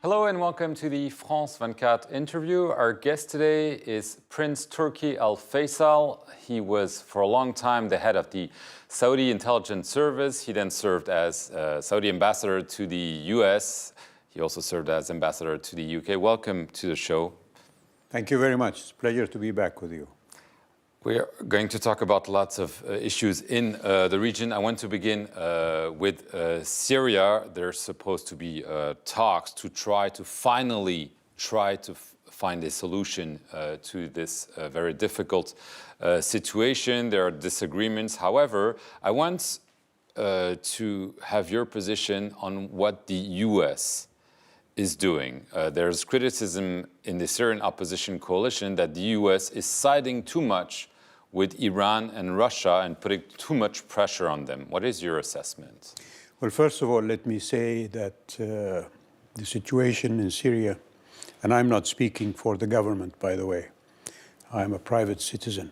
Hello and welcome to the France 24 interview. Our guest today is Prince Turki al-Faisal. He was for a long time the head of the Saudi intelligence service. He then served as Saudi ambassador to the US. He also served as ambassador to the UK. Welcome to the show. Thank you very much. It's a pleasure to be back with you. We are going to talk about lots of issues in the region. I want to begin with Syria. There's supposed to be talks to try to finally find a solution to this very difficult situation. There are disagreements. However, I want to have your position on what the US is doing. There's criticism in the Syrian opposition coalition that the US is siding too much with Iran and Russia and putting too much pressure on them. What is your assessment? Well, first of all, let me say that the situation in Syria, and I'm not speaking for the government, by the way, I'm a private citizen,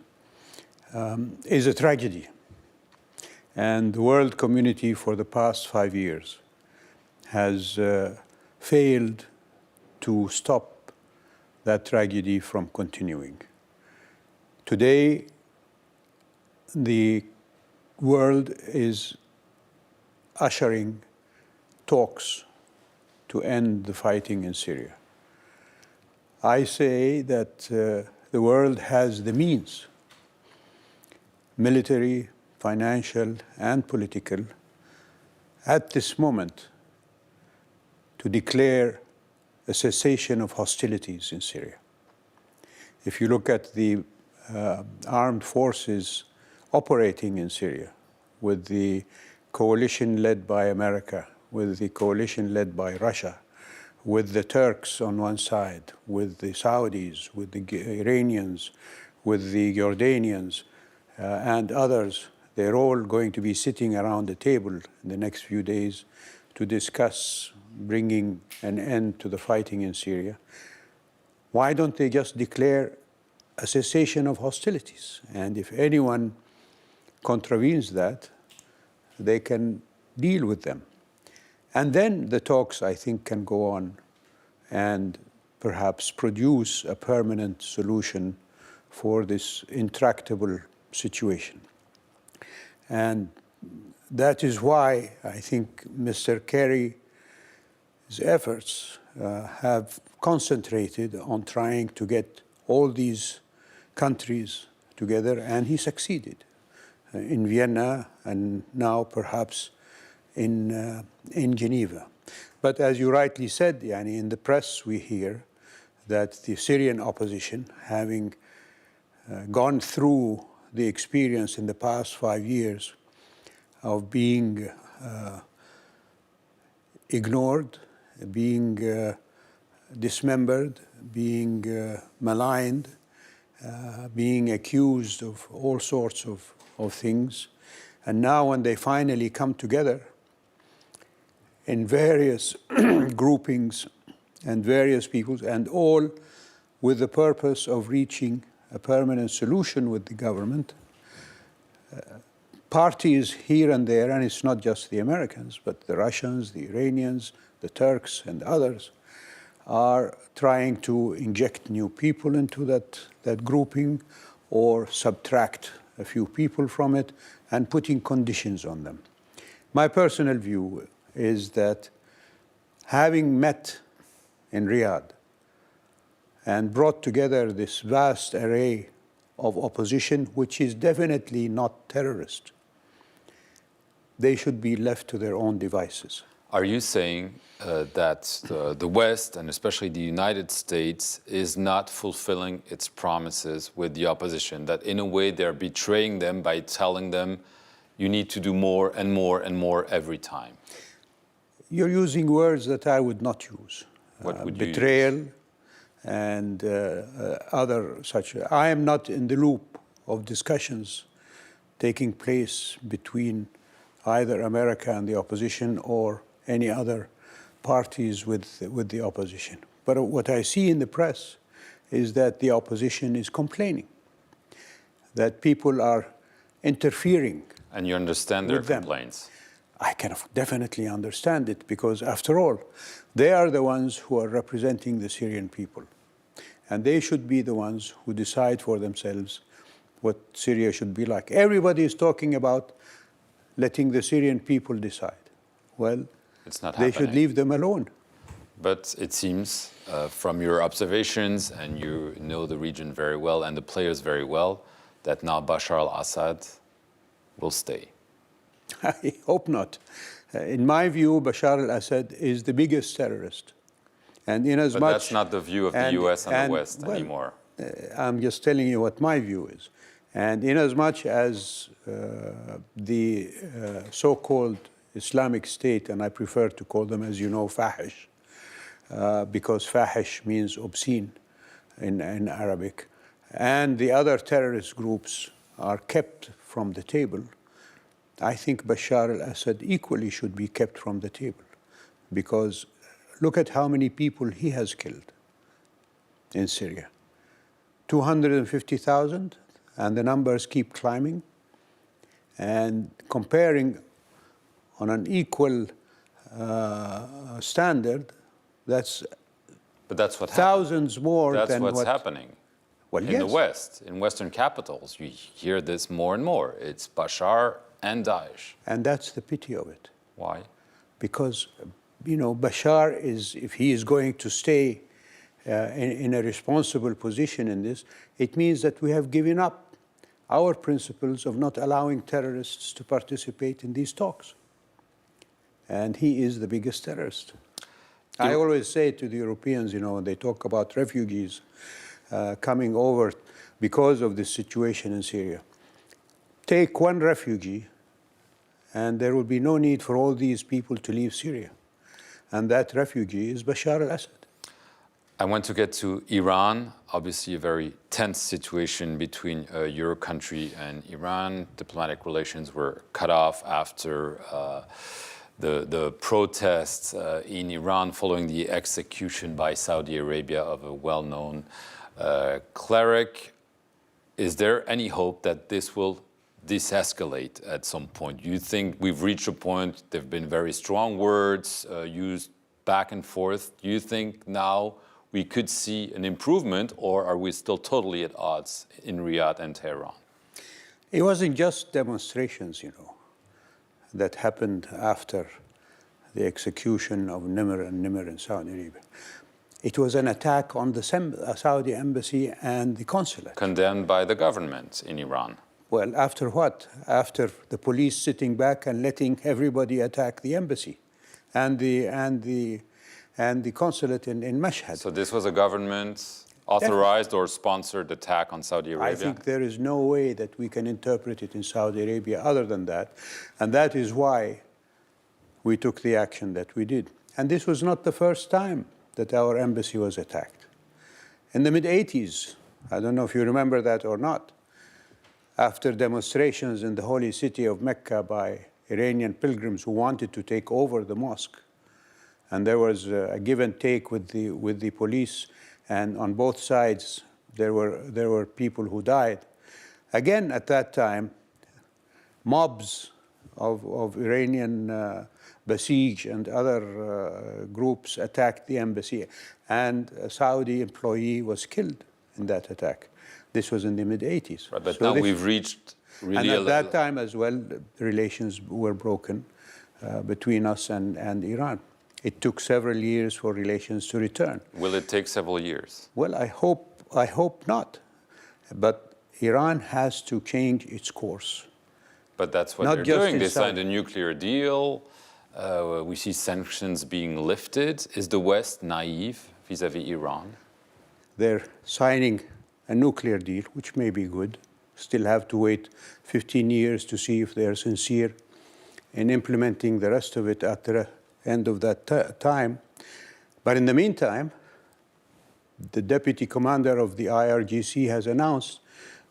is a tragedy. And the world community for the past 5 years has failed to stop that tragedy from continuing. Today, the world is ushering talks to end the fighting in Syria. I say that the world has the means, military, financial, and political, at this moment, to declare a cessation of hostilities in Syria. If you look at the armed forces operating in Syria, with the coalition led by America, with the coalition led by Russia, with the Turks on one side, with the Saudis, with the Iranians, with the Jordanians, and others, they're all going to be sitting around the table in the next few days to discuss bringing an end to the fighting in Syria. Why don't they just declare a cessation of hostilities? And if anyone contravenes that, they can deal with them. And then the talks, I think, can go on and perhaps produce a permanent solution for this intractable situation. And that is why I think Mr. Kerry's efforts have concentrated on trying to get all these countries together, and he succeeded in Vienna and now perhaps in Geneva. But as you rightly said, Yani, in the press we hear that the Syrian opposition, having gone through the experience in the past 5 years of being ignored, being dismembered, being maligned, being accused of all sorts of things. And now when they finally come together in various groupings and various peoples, and all with the purpose of reaching a permanent solution with the government, parties here and there, and it's not just the Americans, but the Russians, the Iranians, the Turks, and others, are trying to inject new people into that grouping or subtract a few people from it and putting conditions on them. My personal view is that having met in Riyadh and brought together this vast array of opposition, which is definitely not terrorist, they should be left to their own devices. Are you saying that the West, and especially the United States, is not fulfilling its promises with the opposition, that in a way they're betraying them by telling them you need to do more and more and more every time? You're using words that I would not use. What would you use? Betrayal and other such. I am not in the loop of discussions taking place between either America and the opposition or any other parties with the opposition. But what I see in the press is that the opposition is complaining, that people are interfering. And you understand their complaints? I can definitely understand it, because after all, they are the ones who are representing the Syrian people. And they should be the ones who decide for themselves what Syria should be like. Everybody is talking about letting the Syrian people decide. Well, it's not they should leave them alone. But it seems, from your observations, and you know the region very well and the players very well, that now Bashar al Assad will stay. I hope not. In my view, Bashar al Assad is the biggest terrorist. And but that's not the view of the US and the West anymore. I'm just telling you what my view is. And inasmuch as the so-called Islamic State, and I prefer to call them, as you know, fahish, because fahish means obscene in Arabic, and the other terrorist groups are kept from the table, I think Bashar al-Assad equally should be kept from the table, because look at how many people he has killed in Syria. 250,000, and the numbers keep climbing. And comparing on an equal standard, that's thousands more than what's happening. Well, in the West, in Western capitals, you hear this more and more. It's Bashar and Daesh. And that's the pity of it. Why? Because, you know, Bashar is, if he is going to stay in a responsible position in this, it means that we have given up our principles of not allowing terrorists to participate in these talks. And he is the biggest terrorist. I always say to the Europeans, you know, when they talk about refugees coming over because of this situation in Syria, take one refugee and there will be no need for all these people to leave Syria. And that refugee is Bashar al-Assad. I want to get to Iran. Obviously, a very tense situation between your country and Iran. Diplomatic relations were cut off after the protests in Iran following the execution by Saudi Arabia of a well-known cleric. Is there any hope that this will de-escalate at some point? Do you think we've reached a point, there have been very strong words used back and forth. Do you think now we could see an improvement, or are we still totally at odds in Riyadh and Tehran? It wasn't just demonstrations, you know, that happened after the execution of Nimr in Saudi Arabia. It was an attack on the Saudi embassy and the consulate. Condemned by the government in Iran. Well, after what? After the police sitting back and letting everybody attack the embassy and the consulate in Mashhad. So this was a government authorized or sponsored attack on Saudi Arabia? I think there is no way that we can interpret it in Saudi Arabia other than that. And that is why we took the action that we did. And this was not the first time that our embassy was attacked. In the mid-80s, I don't know if you remember that or not, after demonstrations in the holy city of Mecca by Iranian pilgrims who wanted to take over the mosque, and there was a give and take with the police, and on both sides there were people who died. Again, at that time, mobs of Iranian Basij and other groups attacked the embassy, and a Saudi employee was killed in that attack. This was in the mid-80s. Right, but so now we've reached really... And at that time as well, relations were broken between us and Iran. It took several years for relations to return. Will it take several years? Well, I hope not. But Iran has to change its course. But that's what they're doing. They signed a nuclear deal. We see sanctions being lifted. Is the West naive vis-à-vis Iran? They're signing a nuclear deal, which may be good. Still have to wait 15 years to see if they're sincere in implementing the rest of it at the end of that time. But in the meantime, the deputy commander of the IRGC has announced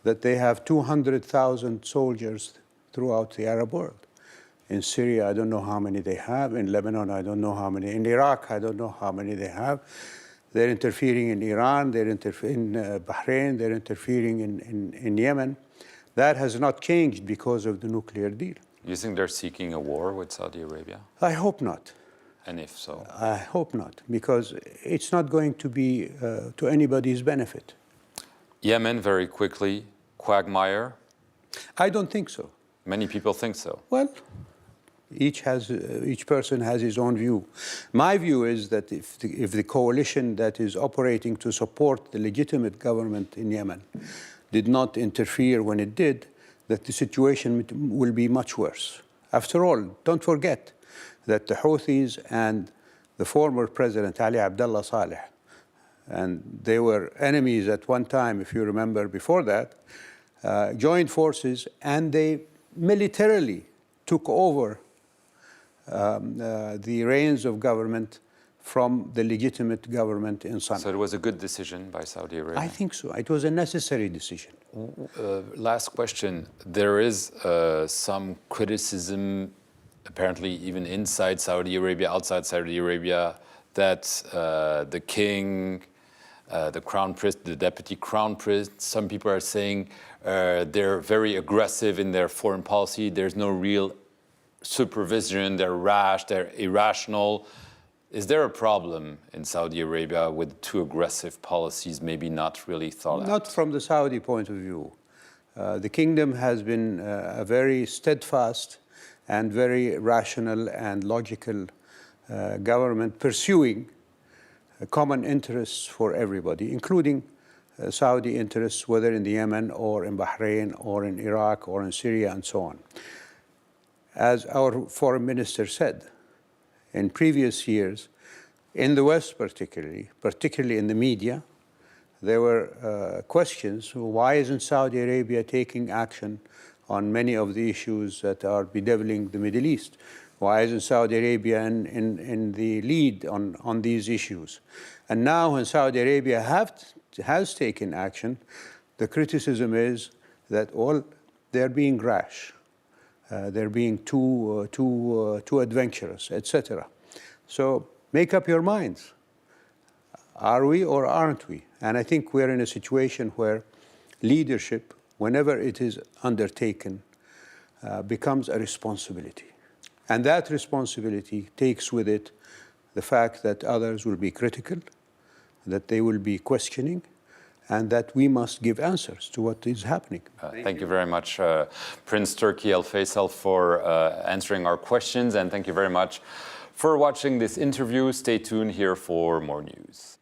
that they have 200,000 soldiers throughout the Arab world. In Syria, I don't know how many they have. In Lebanon, I don't know how many. In Iraq, I don't know how many they have. They're interfering in Iran, they're interfering in Bahrain, they're interfering in Yemen. That has not changed because of the nuclear deal. You think they're seeking a war with Saudi Arabia? I hope not. And if so? I hope not, because it's not going to be to anybody's benefit. Yemen, very quickly, quagmire? I don't think so. Many people think so. Well, each person has his own view. My view is that if the coalition that is operating to support the legitimate government in Yemen did not interfere when it did, that the situation will be much worse. After all, don't forget that the Houthis and the former president Ali Abdullah Saleh, and they were enemies at one time, if you remember before that, joined forces, and they militarily took over the reins of government from the legitimate government in Sana'a. So it was a good decision by Saudi Arabia? I think so. It was a necessary decision. Last question. There is some criticism, apparently even inside Saudi Arabia, outside Saudi Arabia, that the king, the crown prince, the deputy crown prince, some people are saying they're very aggressive in their foreign policy. There's no real supervision. They're rash, they're irrational. Is there a problem in Saudi Arabia with too aggressive policies, maybe not really thought out? Not from the Saudi point of view. The kingdom has been a very steadfast and very rational and logical government pursuing common interests for everybody, including Saudi interests, whether in the Yemen or in Bahrain or in Iraq or in Syria and so on. As our foreign minister said, in previous years, in the West particularly in the media, there were questions, why isn't Saudi Arabia taking action on many of the issues that are bedeviling the Middle East? Why isn't Saudi Arabia in the lead on these issues? And now when Saudi Arabia has taken action, the criticism is that they're being rash. They're being too adventurous, etc. So make up your minds. Are we or aren't we? And I think we're in a situation where leadership, whenever it is undertaken, becomes a responsibility. And that responsibility takes with it the fact that others will be critical, that they will be questioning, and that we must give answers to what is happening. Thank you very much, Prince Turki al-Faisal, for answering our questions, and thank you very much for watching this interview. Stay tuned here for more news.